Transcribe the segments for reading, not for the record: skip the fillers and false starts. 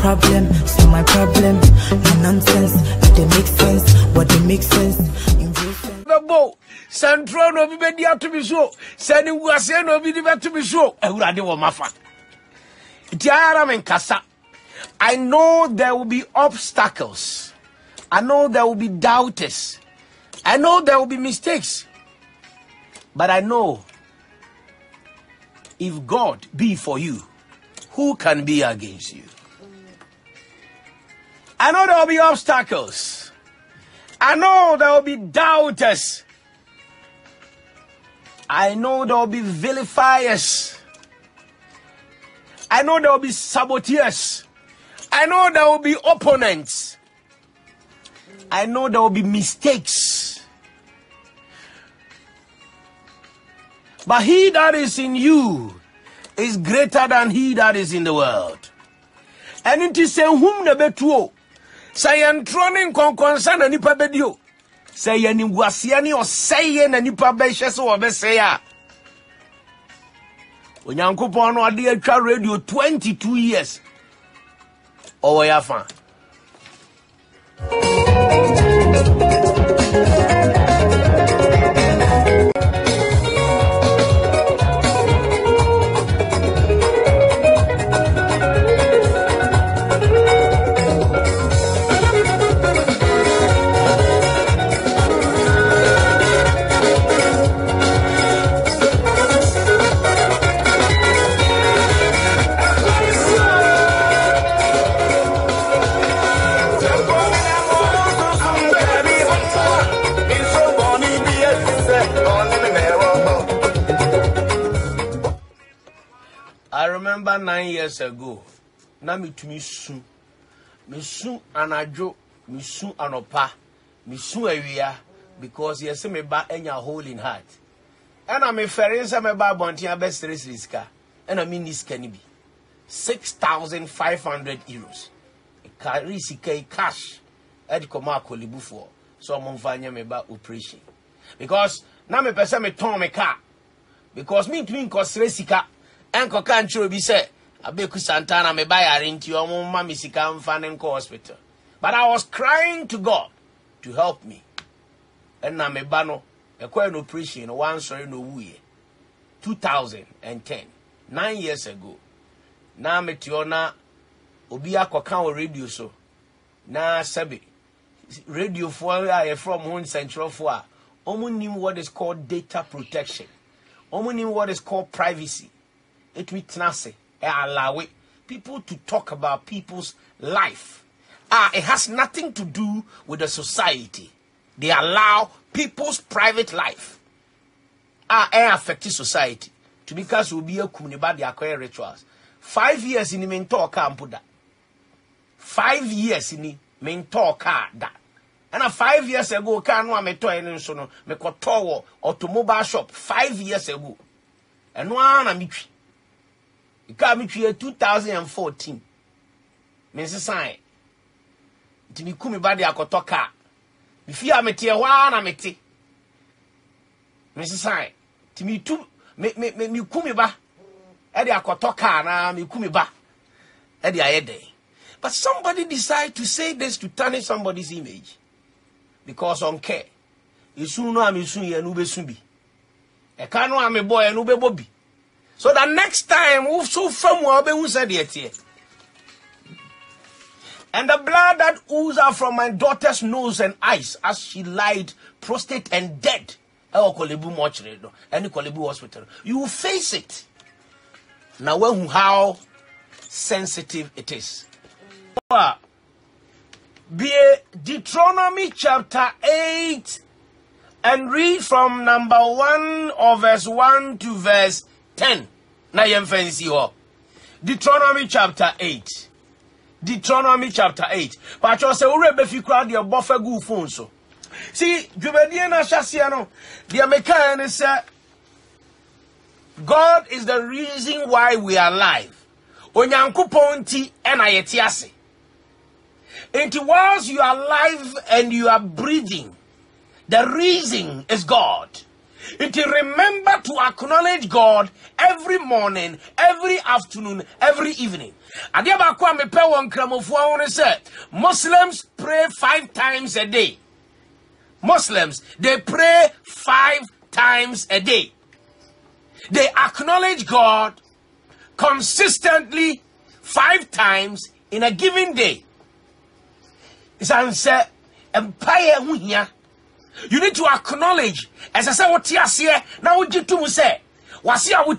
problem, so my problem. No nonsense, if they make sense, what they make sense. The bow, Central no be media to be so, sending was no be to be so. I would have mafa. Tiara men kasa. I know there will be obstacles. I know there will be doubters. I know there will be mistakes. But I know if God be for you, who can be against you? I know there will be obstacles. I know there will be doubters. I know there will be vilifiers. I know there will be saboteurs. I know there will be opponents. I know there will be mistakes. But he that is in you is greater than he that is in the world. And it is saying whom the betuo. Say entroning concern and nipa bedio. Say any wasiani or say na nipa beshes or besaya. Onyankopon no ade atwa radio 22 years. Owo ya fa. I remember 9 years ago, na me to me soon anajo, me soon anopa, me soon awia, because yes me ba enya hole in heart. And I'm a ferry say me ba bontia best riska, and I mean this can be 6,500 euros. Carry cash at Koma Kolibu for so I'm fanya me ba operation. Because now me person me turn me car. Because me twin cost resika. Enko kancho bi say Abeiku Santana me buy arrange your mama misika mfanen ko hospital. But I was crying to God to help me. And na me ba no e kwa no operation one sorry no wuye. 2010, 9 years ago. Na me tiona obi akoka o radio so. Na sabi radio for from home central for omo nim what is called data protection. Omo nim what is called privacy. It witness allow people to talk about people's life. It has nothing to do with the society. They allow people's private life. Affecting society. To because will be a community acquire rituals. 5 years in the mentor can't put that. 5 years in the mentor car that. And 5 years ago, can one mentor and so no me kotowo automobile shop 5 years ago. And one am it came to 2014. Mrs. Sign. To me, come by the Akotoka. If you are metia, one ameti. Mrs. Sign. To me, too, me kumiba. Eddie Akotoka, na me kumiba. Eddie Aede. But somebody decide to say this to tarnish somebody's image. Because on care. You soon know I'm soon and ube sumbi. A cano am a boy and ube bobby. So the next time, move so from who said it here. And the blood that oozed out from my daughter's nose and eyes as she lied, prostrate and dead. And Kolibu hospital. You will face it. Now, how sensitive it is. Be Deuteronomy chapter 8 and read from number 1 or verse 1 to verse 10. Na yem fancy ho. Deuteronomy chapter 8. Deuteronomy chapter 8. Pacho se ure befi kra de bofa gu phone so. See, dwumadie na hyasia no, de American is God is the reason why we are alive. Onyankopon ti e na yete ase. Enti whilst you are alive and you are breathing, the reason is God. It is remember to acknowledge God every morning, every afternoon, every evening. Muslims pray 5 times a day. Muslims, they pray 5 times a day. They acknowledge God consistently 5 times in a given day. It's answer empire here. You need to acknowledge, as I say, what you say now. What you to say? What's your 1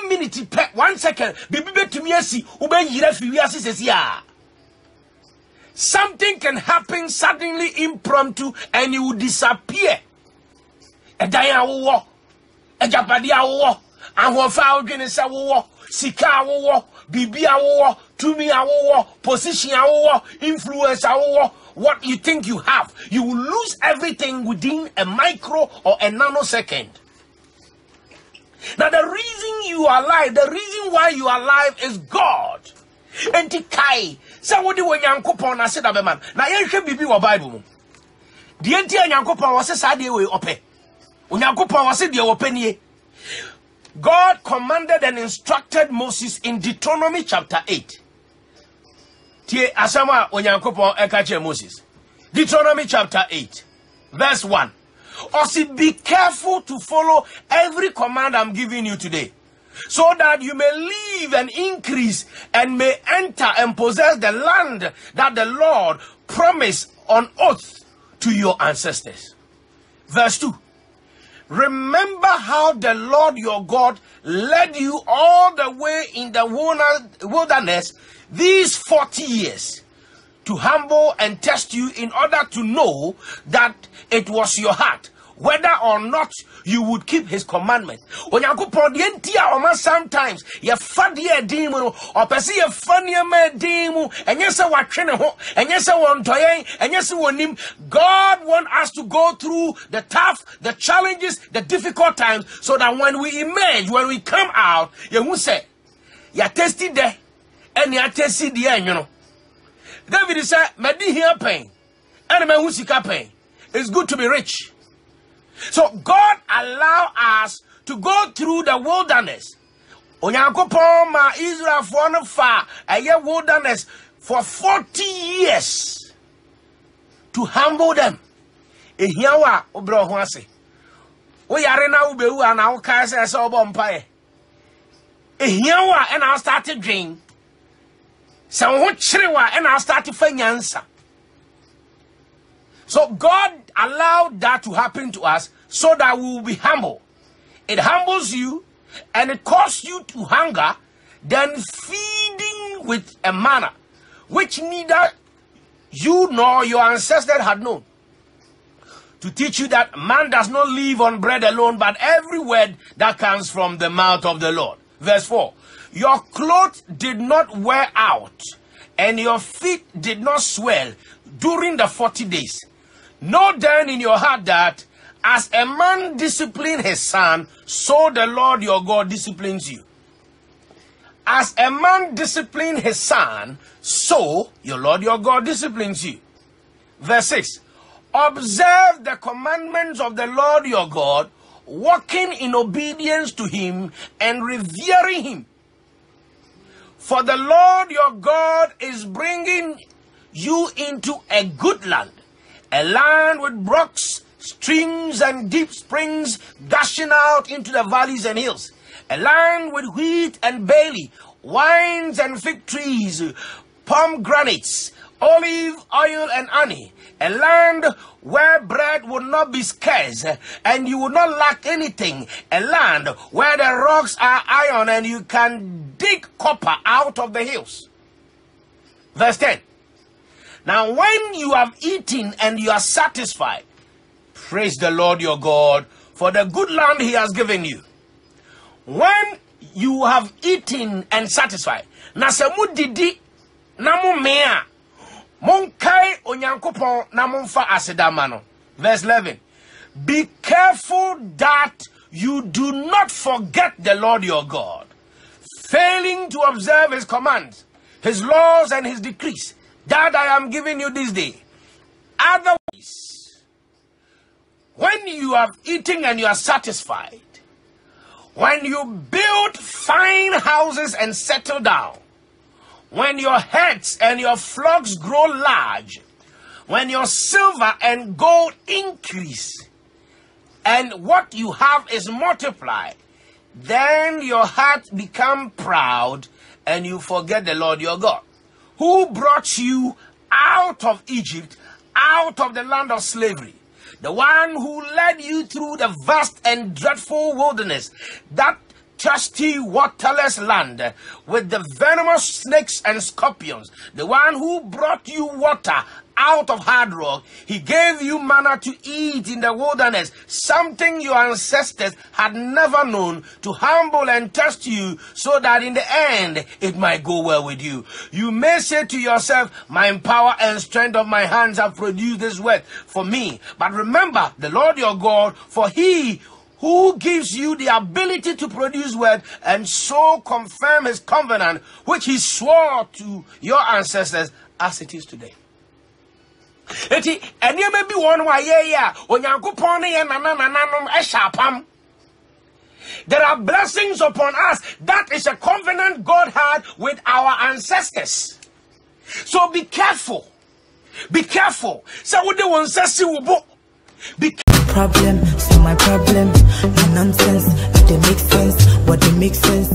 minute, 1 second. Baby, to me, see, something can happen suddenly, impromptu, and you will disappear. A dia war, a japadia war, and what found in a war, Sika war, Bibia war, to me war, position war, influence war. What you think you have, you will lose everything within a micro or a nanosecond. Now the reason you are alive, the reason why you are alive is God. Enti kai, somebody when Yankopon na said abeman. Na yenhwe bibi wo Bible. De enti Yankopon wo se sade we ope. Onyankopon wo se de wo panie. God commanded and instructed Moses in Deuteronomy chapter 8. Asama Onyankopon ekache Moses. Deuteronomy chapter 8, verse 1. Also, be careful to follow every command I'm giving you today, so that you may live and increase and may enter and possess the land that the Lord promised on oath to your ancestors. Verse 2. Remember how the Lord your God led you all the way in the wilderness these 40 years to humble and test you in order to know that it was your heart, whether or not you would keep his commandment. When you go sometimes you funny a demon or perceive a funny demon, and yes, I want and yes, I want to, and yes, I want him. God wants us to go through the tough, the challenges, the difficult times, so that when we emerge, when we come out, you will say, you're tested there, and you're tested there, you know. David said, "Medi here pain, and my musika pain. It's good to be rich." So God allowed us to go through the wilderness. Onyankopon ma Israel for no far a wilderness for 40 years to humble them. Ehiawa obro ho ase. O yare na wo bewu ana wo kai se se obo mpae. Ehiawa and I started dream. So God allowed that to happen to us so that we will be humble. It humbles you and it causes you to hunger, then feeding with a manna which neither you nor your ancestors had known, to teach you that man does not live on bread alone, but every word that comes from the mouth of the Lord. Verse 4. Your clothes did not wear out, and your feet did not swell during the 40 days. Know then in your heart that as a man disciplines his son, so the Lord your God disciplines you. As a man disciplines his son, so your Lord your God disciplines you. Verse 6. Observe the commandments of the Lord your God, walking in obedience to him and revering him. For the Lord your God is bringing you into a good land, a land with brooks, streams, and deep springs gushing out into the valleys and hills, a land with wheat and barley, wines and fig trees, pomegranates, olive oil and honey, a land where bread would not be scarce and you would not lack anything, a land where the rocks are iron and you can dig copper out of the hills. Verse 10. Now when you have eaten and you are satisfied, praise the Lord your God for the good land he has given you. When you have eaten and satisfied, nasamu didi namu mea monkai onyankopon namunfa asedamano. Verse 11. Be careful that you do not forget the Lord your God, failing to observe his commands, his laws and his decrees that I am giving you this day. Otherwise, When you have eaten and you are satisfied, when you build fine houses and settle down, when your herds and your flocks grow large, when your silver and gold increase, and what you have is multiplied, then your heart become proud and you forget the Lord your God, who brought you out of Egypt, out of the land of slavery, the one who led you through the vast and dreadful wilderness, that thirsty, waterless land with the venomous snakes and scorpions, the one who brought you water out of hard rock. He gave you manna to eat in the wilderness, something your ancestors had never known, to humble and test you, so that in the end it might go well with you. You may say to yourself, my power and strength of my hands have produced this wealth for me. But remember the Lord your God, for he who gives you the ability to produce wealth and so confirm his covenant, which he swore to your ancestors, as it is today. There are blessings upon us. That is a covenant God had with our ancestors. So be careful. Be careful. So what they want to say, be problem, so my problem, no nonsense. If they make sense, what they make sense.